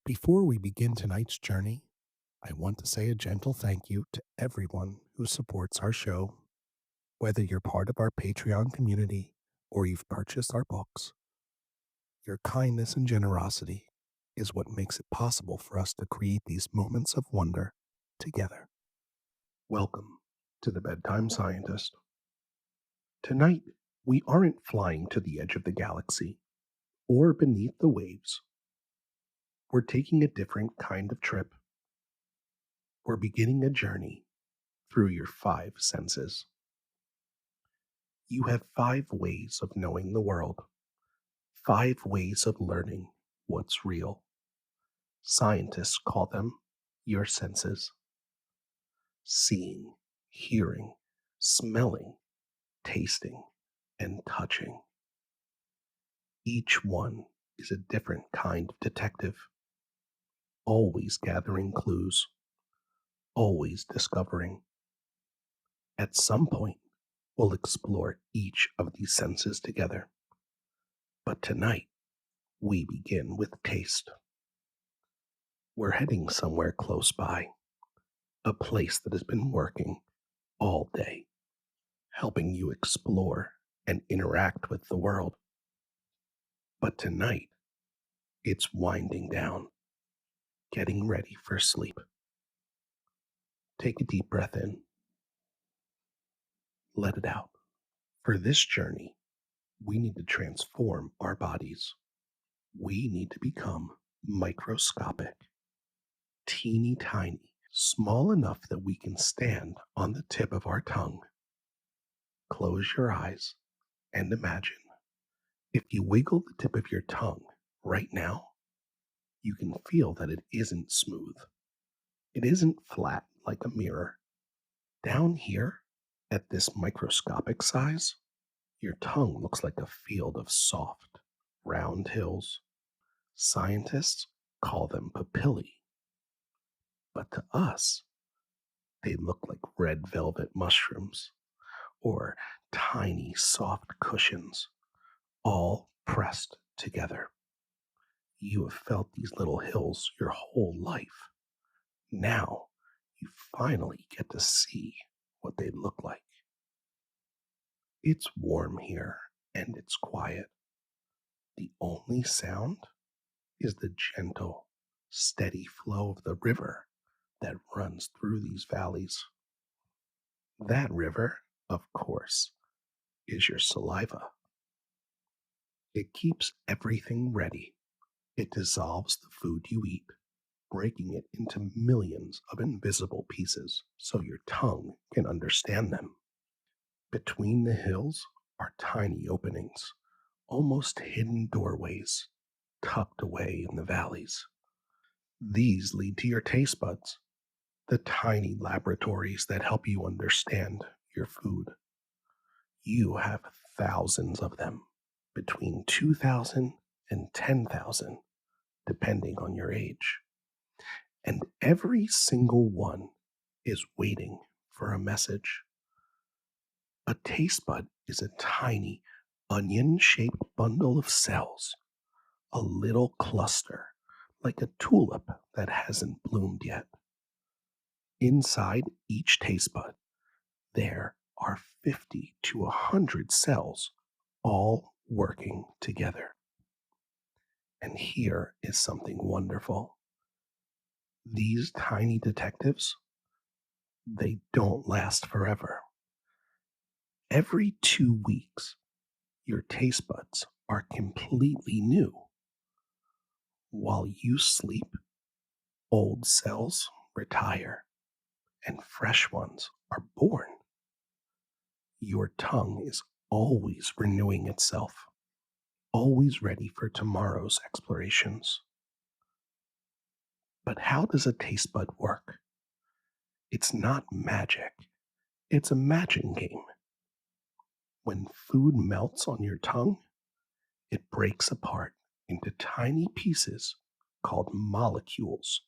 Before we begin tonight's journey, I want to say a gentle thank you to everyone who supports our show. Whether you're part of our Patreon community or you've purchased our books, your kindness and generosity is what makes it possible for us to create these moments of wonder together. Welcome to the Bedtime Scientist. Tonight, we aren't flying to the edge of the galaxy or beneath the waves. We're taking a different kind of trip. We're beginning a journey through your five senses. You have five ways of knowing the world, five ways of learning what's real. Scientists call them your senses: seeing, hearing, smelling, tasting, and touching. Each one is a different kind of detective, always gathering clues, always discovering. At some point, we'll explore each of these senses together. But tonight, we begin with taste. We're heading somewhere close by, a place that has been working all day, helping you explore and interact with the world. But tonight, it's winding down, getting ready for sleep. Take a deep breath in, let it out. For this journey, we need to transform our bodies. We need to become microscopic, teeny tiny, small enough that we can stand on the tip of our tongue. Close your eyes and imagine if you wiggle the tip of your tongue right now, you can feel that it isn't smooth. It isn't flat like a mirror. Down here, at this microscopic size, your tongue looks like a field of soft, round hills. Scientists call them papillae, but to us, they look like red velvet mushrooms or tiny, soft cushions, all pressed together. You have felt these little hills your whole life. Now, you finally get to see what they look like. It's warm here and it's quiet. The only sound is the gentle, steady flow of the river that runs through these valleys. That river, of course, is your saliva. It keeps everything ready. It dissolves the food you eat, breaking it into millions of invisible pieces so your tongue can understand them. Between the hills are tiny openings, almost hidden doorways tucked away in the valleys. These lead to your taste buds, the tiny laboratories that help you understand your food. You have thousands of them, between 2,000 and 10,000, depending on your age. And every single one is waiting for a message. A taste bud is a tiny, onion shaped bundle of cells, a little cluster, like a tulip that hasn't bloomed yet. Inside each taste bud, there are 50 to 100 cells, all working together. And here is something wonderful. These tiny detectives, they don't last forever. Every 2 weeks, your taste buds are completely new. While you sleep, old cells retire and fresh ones are born. Your tongue is always renewing itself, always ready for tomorrow's explorations. But how does a taste bud work? It's not magic, it's a matching game. When food melts on your tongue, it breaks apart into tiny pieces called molecules.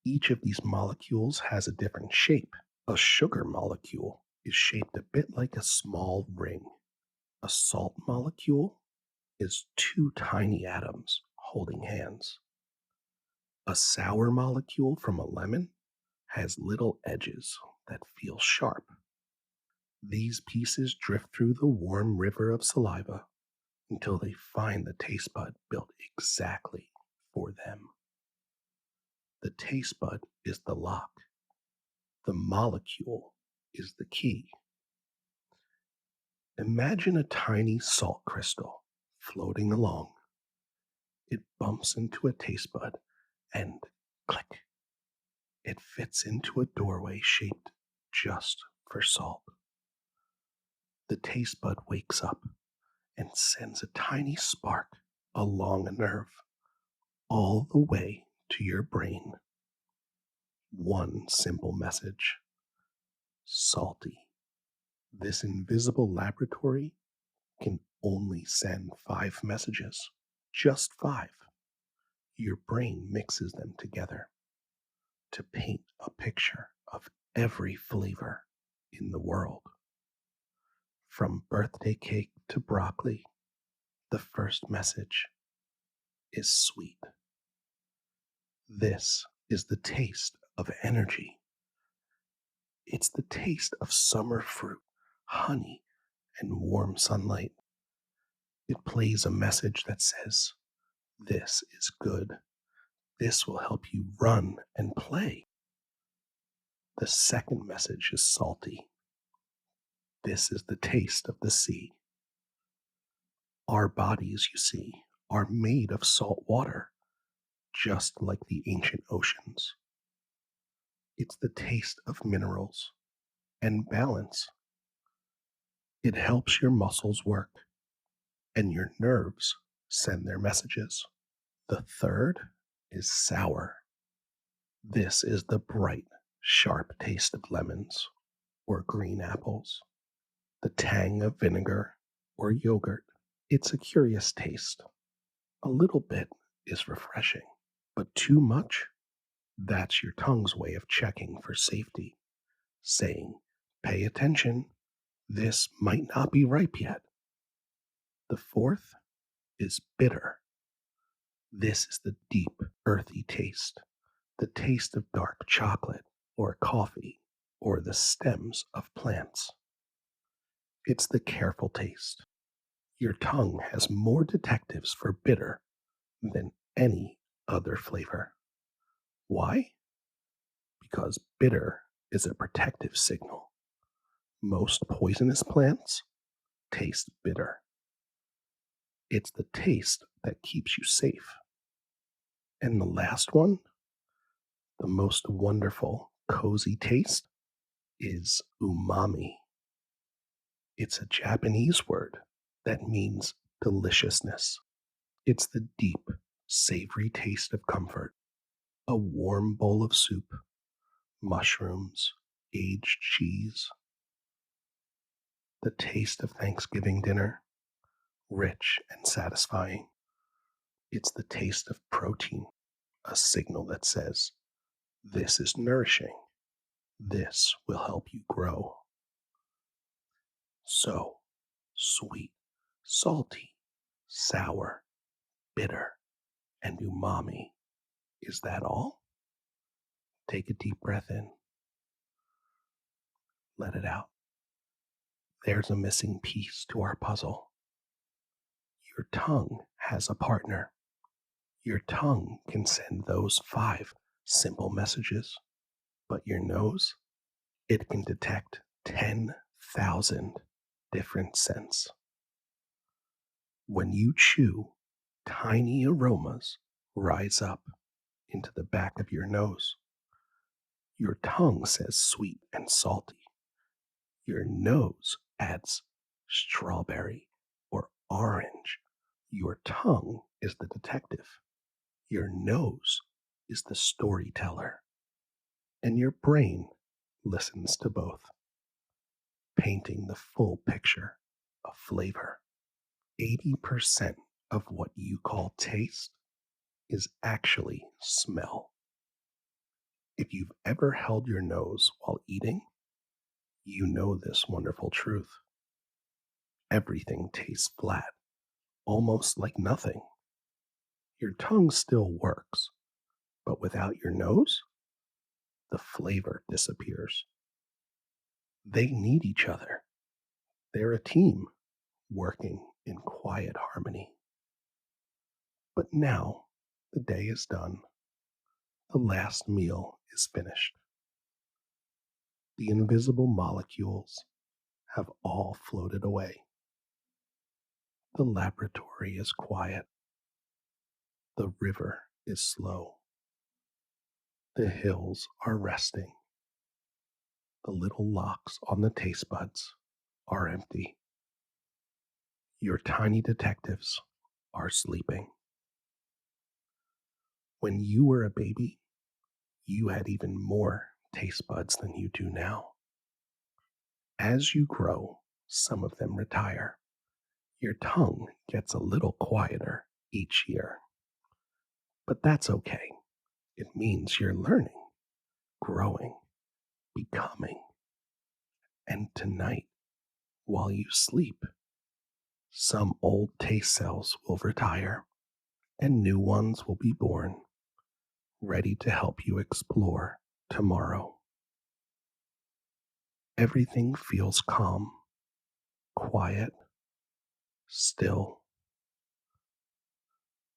Each of these molecules has a different shape. A sugar molecule is shaped a bit like a small ring. A salt molecule is two tiny atoms holding hands. A sour molecule from a lemon has little edges that feel sharp. These pieces drift through the warm river of saliva until they find the taste bud built exactly for them. The taste bud is the lock, the molecule is the key. Imagine a tiny salt crystal floating along. It bumps into a taste bud and click, it fits into a doorway shaped just for salt. The taste bud wakes up and sends a tiny spark along a nerve all the way to your brain. One simple message: salty. This invisible laboratory can only send 5 messages. Just 5. Your brain mixes them together to paint a picture of every flavor in the world. From birthday cake to broccoli, the first message is sweet. This is the taste of energy. It's the taste of summer fruit, honey, and warm sunlight. It plays a message that says, this is good. This will help you run and play. The second message is salty. This is the taste of the sea. Our bodies, you see, are made of salt water, just like the ancient oceans. It's the taste of minerals and balance. It helps your muscles work and your nerves send their messages. The third is sour. This is the bright, sharp taste of lemons or green apples, the tang of vinegar or yogurt. It's a curious taste. A little bit is refreshing, but too much, that's your tongue's way of checking for safety, saying, pay attention, this might not be ripe yet. The fourth is bitter. This is the deep, earthy taste, the taste of dark chocolate or coffee or the stems of plants. It's the careful taste. Your tongue has more detectives for bitter than any other flavor. Why? Because bitter is a protective signal. Most poisonous plants taste bitter. It's the taste that keeps you safe. And the last one, the most wonderful, cozy taste, is umami. It's a Japanese word that means deliciousness. It's the deep, savory taste of comfort. A warm bowl of soup, mushrooms, aged cheese. The taste of Thanksgiving dinner, rich and satisfying. It's the taste of protein, a signal that says, this is nourishing. This will help you grow. So, sweet, salty, sour, bitter, and umami. Is that all? Take a deep breath in. Let it out. There's a missing piece to our puzzle. Your tongue has a partner. Your tongue can send those 5 simple messages, but your nose, it can detect 10,000 different scents. When you chew, tiny aromas rise up into the back of your nose. Your tongue says sweet and salty. Your nose adds strawberry or orange. Your tongue is the detective. Your nose is the storyteller. And your brain listens to both, painting the full picture of flavor. 80% of what you call taste is actually smell. If you've ever held your nose while eating, you know this wonderful truth. Everything tastes flat, almost like nothing. Your tongue still works, but without your nose, the flavor disappears. They need each other. They're a team working in quiet harmony. But now the day is done. The last meal is finished. The invisible molecules have all floated away. The laboratory is quiet. The river is slow. The hills are resting. The little locks on the taste buds are empty. Your tiny detectives are sleeping. When you were a baby, you had even more taste buds than you do now. As you grow, some of them retire. Your tongue gets a little quieter each year. But that's okay. It means you're learning, growing, becoming. And tonight, while you sleep, some old taste cells will retire and new ones will be born, ready to help you explore tomorrow. Everything feels calm, quiet, still.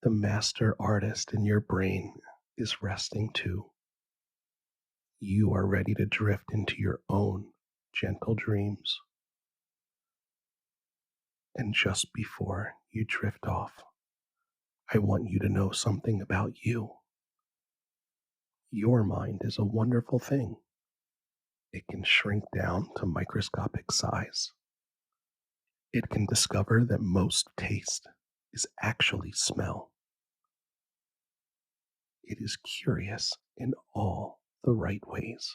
The master artist in your brain is resting too. You are ready to drift into your own gentle dreams. And just before you drift off, I want you to know something about you. Your mind is a wonderful thing. It can shrink down to microscopic size. It can discover that most taste is actually smell. It is curious in all the right ways.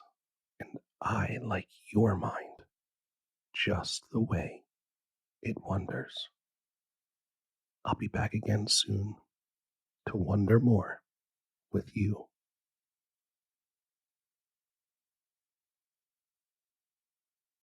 And I like your mind just the way it wonders. I'll be back again soon to wonder more with you.